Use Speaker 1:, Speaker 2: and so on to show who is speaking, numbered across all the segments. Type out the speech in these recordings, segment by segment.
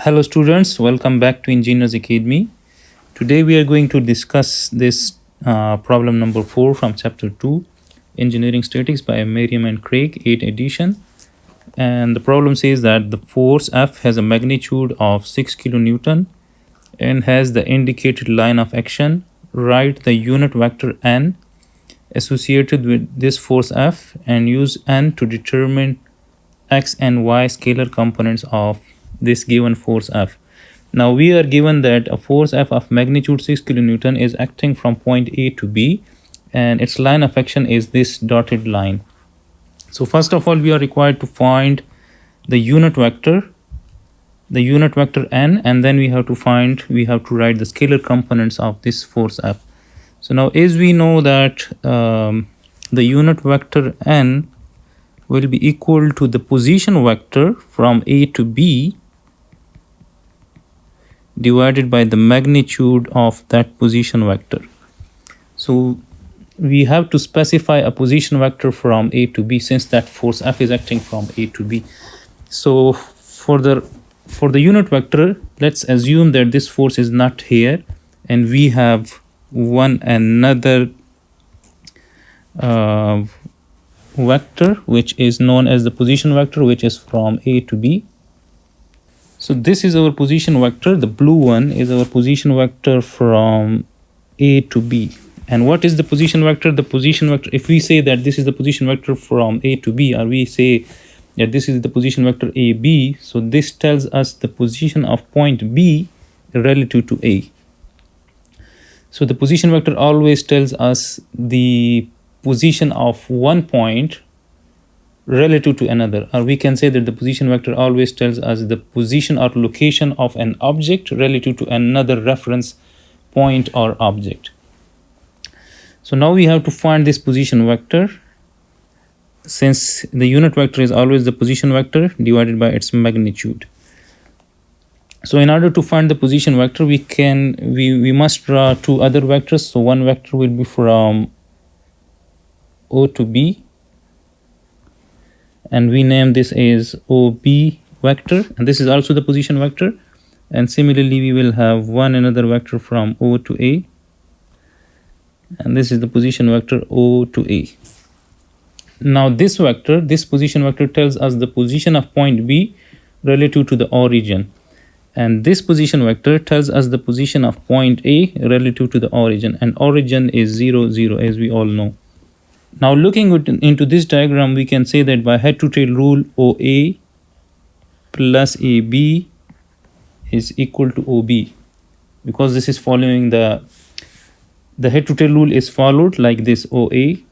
Speaker 1: Hello students, welcome back to Engineers Academy. Today we are going to discuss this problem number 4 from chapter 2, Engineering Statics by Merriam and Kraige, 8th edition. And the problem says that the force F has a magnitude of 6 kilonewton and has the indicated line of action. Write the unit vector n associated with this force F and use n to determine x and y scalar components of this given force F. Now we are given that a force F of magnitude 6 kilonewton is acting from point A to B and its line of action is this dotted line. So first of all we are required to find the unit vector n, and then we have to write the scalar components of this force F. So now as we know that the unit vector n will be equal to the position vector from A to B divided by the magnitude of that position vector. So we have to specify a position vector from A to B since that force F is acting from A to B. So for the unit vector, let's assume that this force is not here and we have another vector which is known as the position vector, which is from A to B. So this is our position vector. The blue one is our position vector from A to B. And what is the position vector? The position vector, if we say that this is the position vector from A to B, or we say that this is the position vector AB, so this tells us the position of point B relative to A. So the position vector always tells us the position of one point relative to another, or we can say that the position vector always tells us the position or location of an object relative to another reference point or object. So now we have to find this position vector, since the unit vector is always the position vector divided by its magnitude. So in order to find the position vector, we must draw two other vectors. So one vector will be from O to B, and we name this as OB vector, and this is also the position vector. And similarly we will have another vector from O to A, and this is the position vector O to A. Now this position vector tells us the position of point B relative to the origin, and this position vector tells us the position of point A relative to the origin, and origin is 0, 0, as we all know. Now looking into this diagram, we can say that by head to tail rule, OA plus AB is equal to OB, because this is following the head to tail rule is followed like this: OA,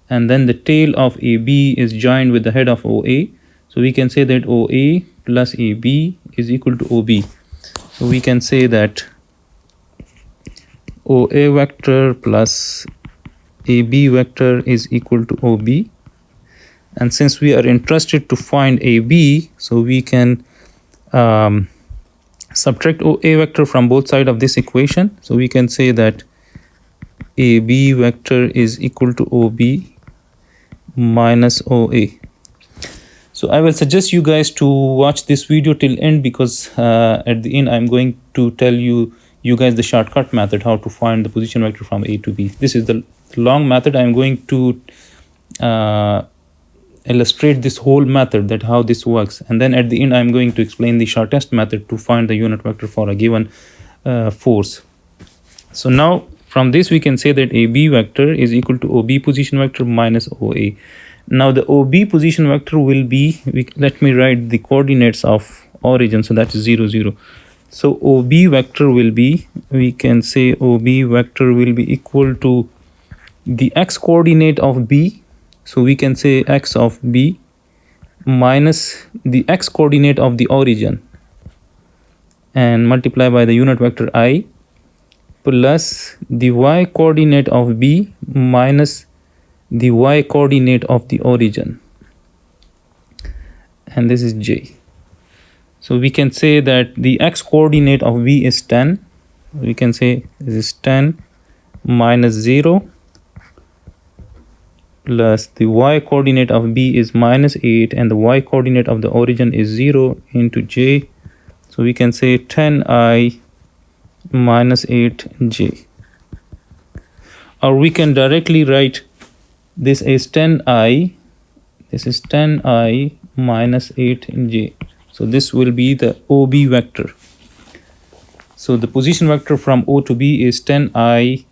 Speaker 1: and then the tail of AB is joined with the head of OA. So we can say that OA plus AB is equal to OB. So we can say that OA vector plus AB vector is equal to OB. And since we are interested to find AB, so we can subtract OA vector from both sides of this equation. So we can say that AB vector is equal to OB minus OA. So I will suggest you guys to watch this video till end, because at the end I'm going to tell you guys the shortcut method how to find the position vector from A to B. This is the long method. I'm going to illustrate this whole method, that how this works, and then at the end I'm going to explain the shortest method to find the unit vector for a given force. So now from this we can say that AB vector is equal to OB position vector minus OA. Now the OB position vector will be, let me write the coordinates of origin, so that's 0, 0. So OB vector will be, we can say OB vector will be equal to the x coordinate of B, so we can say x of B minus the x coordinate of the origin, and multiply by the unit vector I, plus the y coordinate of B minus the y coordinate of the origin, and this is J. So we can say that the x coordinate of B is 10. We can say this is 10 minus 0 plus the y coordinate of B is minus 8, and the y coordinate of the origin is 0 into J. So we can say 10I minus 8j. Or we can directly write this is 10I, this is 10I minus 8j. So this will be the OB vector. So the position vector from O to B is 10I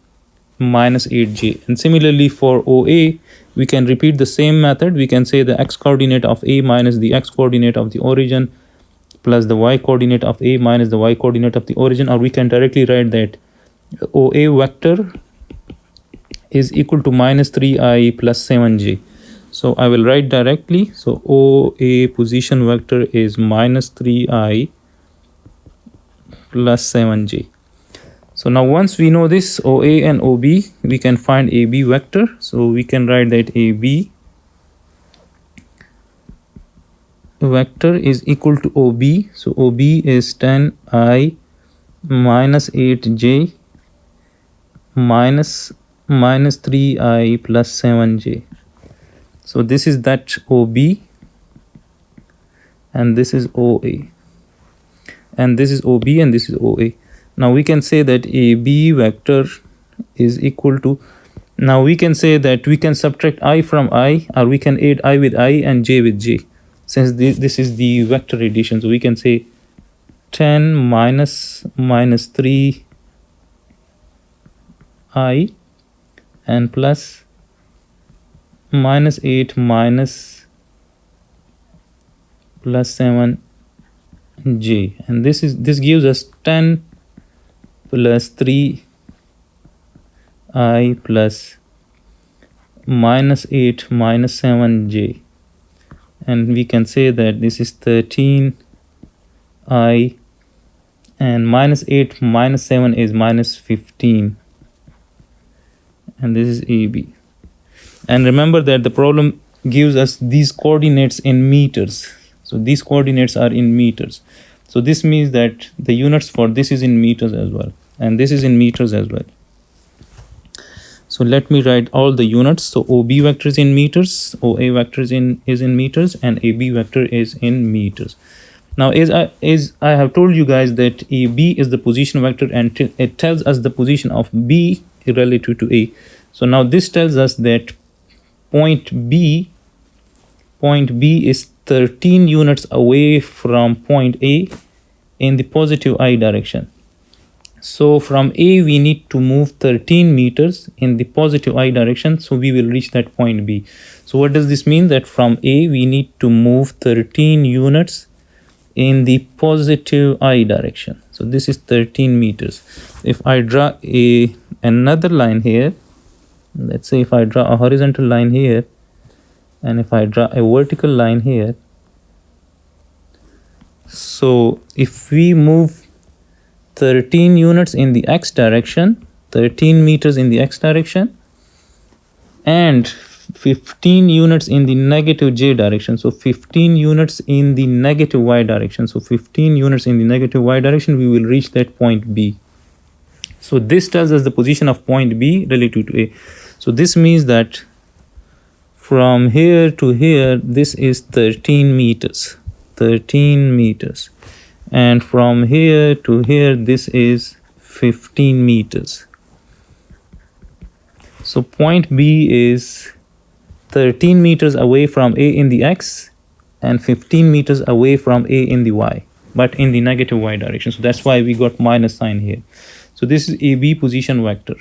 Speaker 1: minus 8j. And similarly for OA, we can repeat the same method. We can say the x coordinate of A minus the x coordinate of the origin plus the y coordinate of A minus the y coordinate of the origin. Or we can directly write that OA vector is equal to minus 3I plus 7j. So I will write directly. So OA position vector is minus 3I plus 7j. So now once we know this OA and OB, we can find AB vector. So we can write that AB vector is equal to OB. So OB is 10I minus 8j minus 3I plus 7j. So this is that OB, and this is OA, and this is OB, and this is OA. Now we can say that AB vector is equal to, now we can say that we can subtract I from I, or we can add I with I and j with j, since this is the vector addition. So we can say 10 minus 3I and plus minus 8 minus plus 7j, and this gives us 10 plus 3I plus minus 8 minus 7j, and we can say that this is 13I, and minus 8 minus 7 is minus 15, and this is AB. And remember that the problem gives us these coordinates in meters. So these coordinates are in meters. So this means that the units for this is in meters as well, and this is in meters as well. So let me write all the units. So OB vector is in meters, OA vector is in meters, and AB vector is in meters. Now as I have told you guys that AB is the position vector, and it tells us the position of B relative to A. So now this tells us that point B is 13 units away from point A in the positive I direction. So from A we need to move 13 meters in the positive I direction, so we will reach that point B. So what does this mean? That from A we need to move 13 units in the positive I direction. So this is 13 meters. If I draw another line here, let's say if I draw a horizontal line here, and if I draw a vertical line here, so if we move 13 units in the x direction, 13 meters in the x direction, and 15 units in the negative j direction, so 15 units in the negative y direction, so 15 units in the negative y direction, we will reach that point B. So this tells us the position of point B relative to A. So this means that from here to here, this is 13 meters, and from here to here, this is 15 meters. So point B is 13 meters away from A in the x and 15 meters away from A in the y, but in the negative y direction. So that's why we got minus sign here. So this is AB position vector.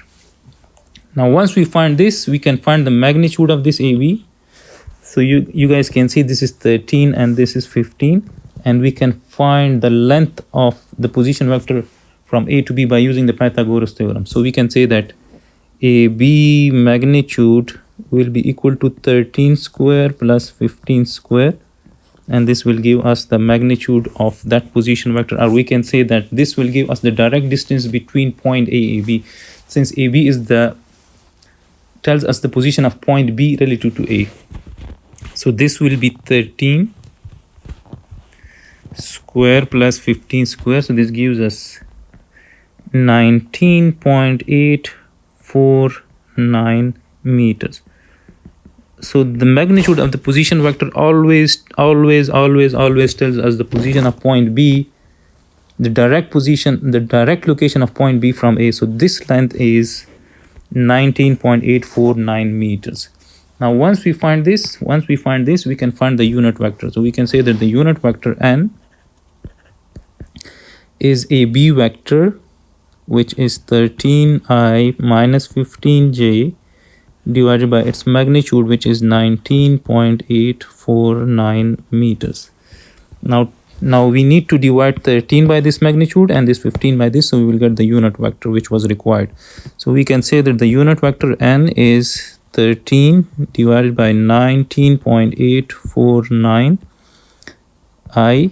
Speaker 1: Now once we find this, we can find the magnitude of this AB. So you guys can see this is 13 and this is 15, and we can find the length of the position vector from A to B by using the Pythagoras theorem. So we can say that AB magnitude will be equal to 13 square plus 15 square, and this will give us the magnitude of that position vector. Or we can say that this will give us the direct distance between point A and B, since AB is tells us the position of point B relative to A. So this will be 13 square plus 15 square. So this gives us 19.849 meters. So the magnitude of the position vector always tells us the position of point B the direct location of point B from A. So this length is 19.849 meters. Now once we find this, we can find the unit vector. So we can say that the unit vector n is a B vector, which is 13i minus 15j divided by its magnitude, which is 19.849 meters. Now we need to divide 13 by this magnitude and this 15 by this, so we will get the unit vector which was required. So we can say that the unit vector n is 13 divided by 19.849 I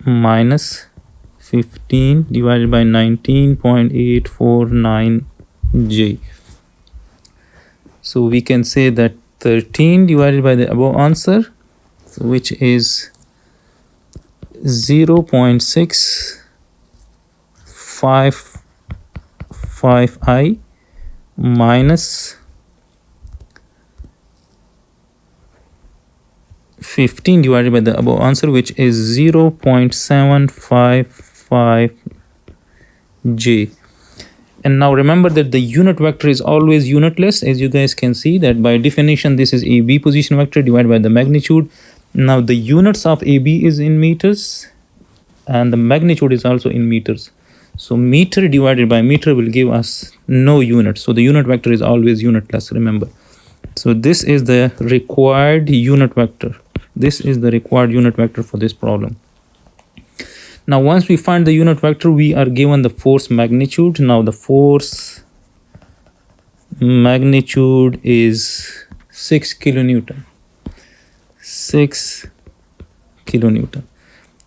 Speaker 1: minus 15 divided by 19.849 j. So we can say that 13 divided by the above answer, which is 0.655i minus 15 divided by the above answer, which is 0.755j. And now remember that the unit vector is always unitless. As you guys can see that by definition, this is AB position vector divided by the magnitude. Now the units of AB is in meters and the magnitude is also in meters. So meter divided by meter will give us no units. So the unit vector is always unitless, remember. So this is the required unit vector. This is the required unit vector for this problem. Now once we find the unit vector, we are given the force magnitude. Now the force magnitude is 6 kilonewton. 6 kilonewton.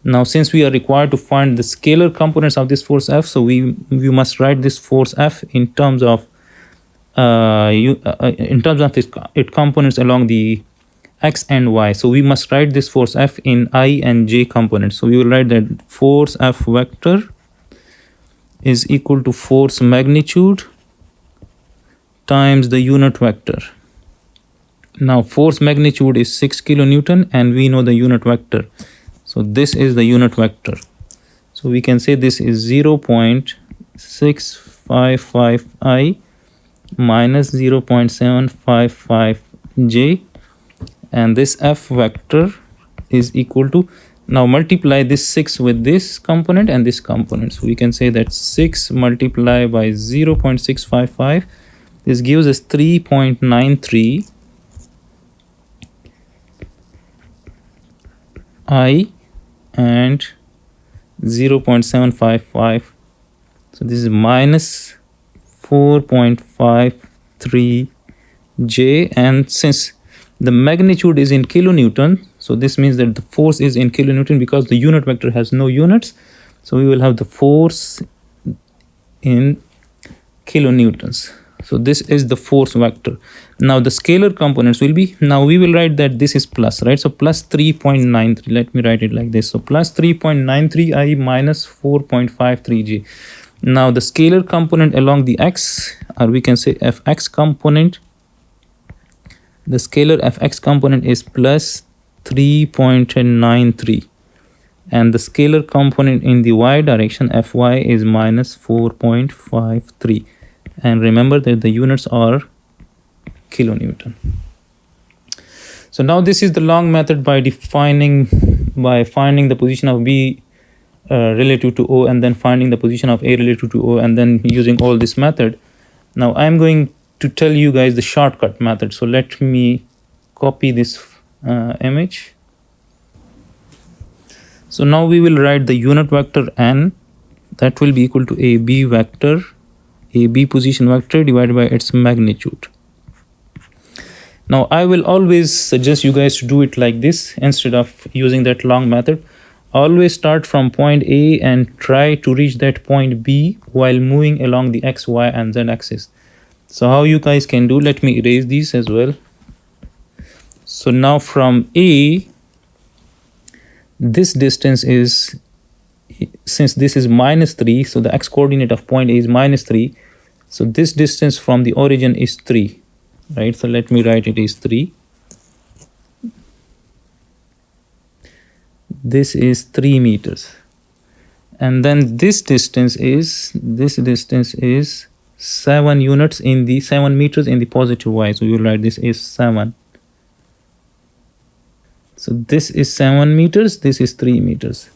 Speaker 1: Now since we are required to find the scalar components of this force F, so we must write this force F in terms of its components along the x and y. So we must write this force F in I and j components. So we will write that force F vector is equal to force magnitude times the unit vector. Now force magnitude is 6 kilonewton and we know the unit vector. So this is the unit vector. So we can say this is 0.655i minus 0.755j, and this F vector is equal to, now multiply this 6 with this component and this component. So we can say that 6 multiplied by 0.655, this gives us 3.93 I and 0.755. So this is minus 4.53 j, and since the magnitude is in kilonewton, so this means that the force is in kilonewton because the unit vector has no units. So we will have the force in kilonewtons. So this is the force vector. Now the scalar components will be, now we will write that this is plus, right? So plus 3.93, let me write it like this. So plus 3.93 I minus 4.53 j. Now the scalar component along the x, or we can say fx component, the scalar fx component is plus 3.93 and the scalar component in the y direction fy is minus 4.53, and remember that the units are kilonewton. So now this is the long method by finding the position of B relative to O and then finding the position of A relative to O and then using all this method. Now I'm going to tell you guys the shortcut method. So let me copy this image. So now we will write the unit vector n, that will be equal to AB vector, AB position vector divided by its magnitude. Now I will always suggest you guys to do it like this instead of using that long method. Always start from point A and try to reach that point B while moving along the x, y and z axis. So how you guys can do, let me erase these as well. So now from A, this distance is, since this is minus 3, so the x coordinate of point A is minus 3. So this distance from the origin is 3, right? So let me write it is 3. This is 3 meters. and then this distance is 7 units in the 7 meters in the positive y. So we will write this is 7. So this is 7 meters, this is 3 meters.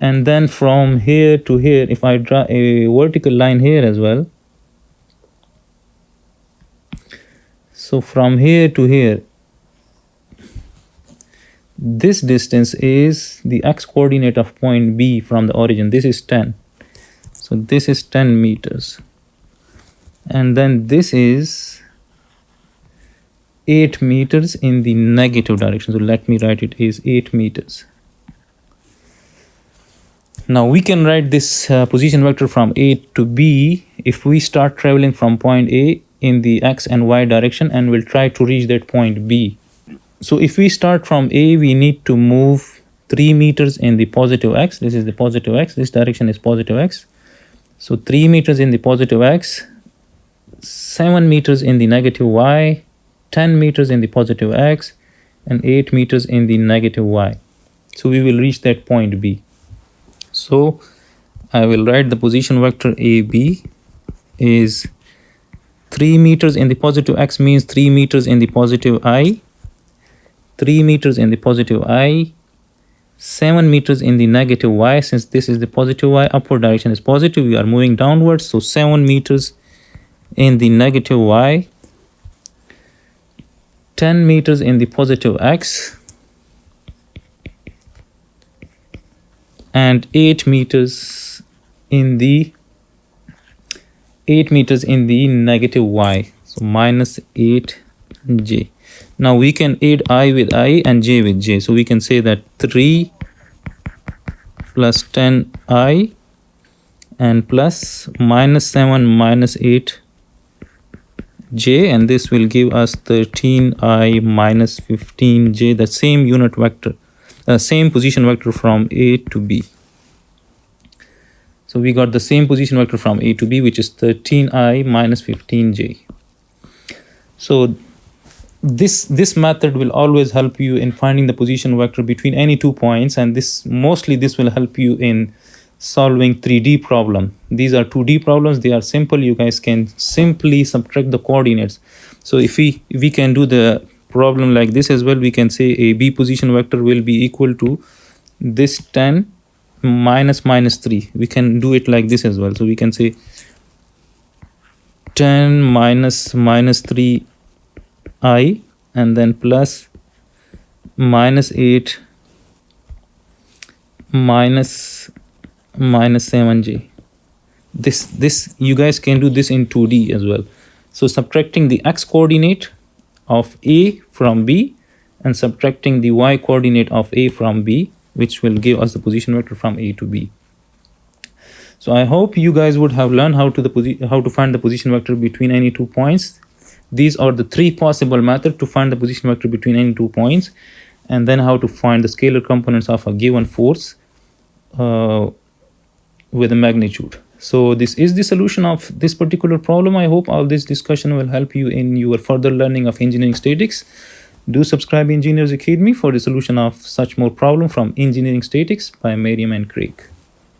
Speaker 1: And then from here to here, if I draw a vertical line here as well, so from here to here, this distance is the x coordinate of point B from the origin. This is 10. So this is 10 meters. And then this is 8 meters in the negative direction. So let me write it is 8 meters. Now we can write this position vector from A to B if we start traveling from point A in the x and y direction, and we'll try to reach that point B. So if we start from A, we need to move 3 meters in the positive x. This is the positive x. This direction is positive x. So 3 meters in the positive x, 7 meters in the negative y, 10 meters in the positive x, and 8 meters in the negative y. So we will reach that point B. So I will write the position vector AB is 3 meters in the positive x means 3 meters in the positive I, 3 meters in the positive I, 7 meters in the negative y. Since this is the positive y, upward direction is positive, we are moving downwards. So 7 meters in the negative y, 10 meters in the positive x, and 8 meters in the negative y. So minus 8j. Now we can add I with I and j with j. So we can say that 3 plus 10i and plus minus 7 minus 8j, and this will give us 13i minus 15j, the same unit vector, same position vector from A to B. So we got the same position vector from A to B, which is 13i minus 15j. So this method will always help you in finding the position vector between any 2 points, and this will help you in solving 3D problem. These are 2D problems. They are simple. You guys can simply subtract the coordinates. So if we can do the problem like this as well, we can say a B position vector will be equal to this 10 minus 3. We can do it like this as well. So we can say 10 minus 3i, and then plus minus 8 minus 7j. This you guys can do this in 2D as well. So subtracting the x coordinate of A from B and subtracting the y coordinate of A from B, which will give us the position vector from A to B. So I hope you guys would have learned how to find the position vector between any 2 points. These are the 3 possible methods to find the position vector between any 2 points, and then how to find the scalar components of a given force with a magnitude. So this is the solution of this particular problem. I hope all this discussion will help you in your further learning of engineering statics. Do subscribe Engineers Academy for the solution of such more problem from Engineering Statics by Merriam Kraige.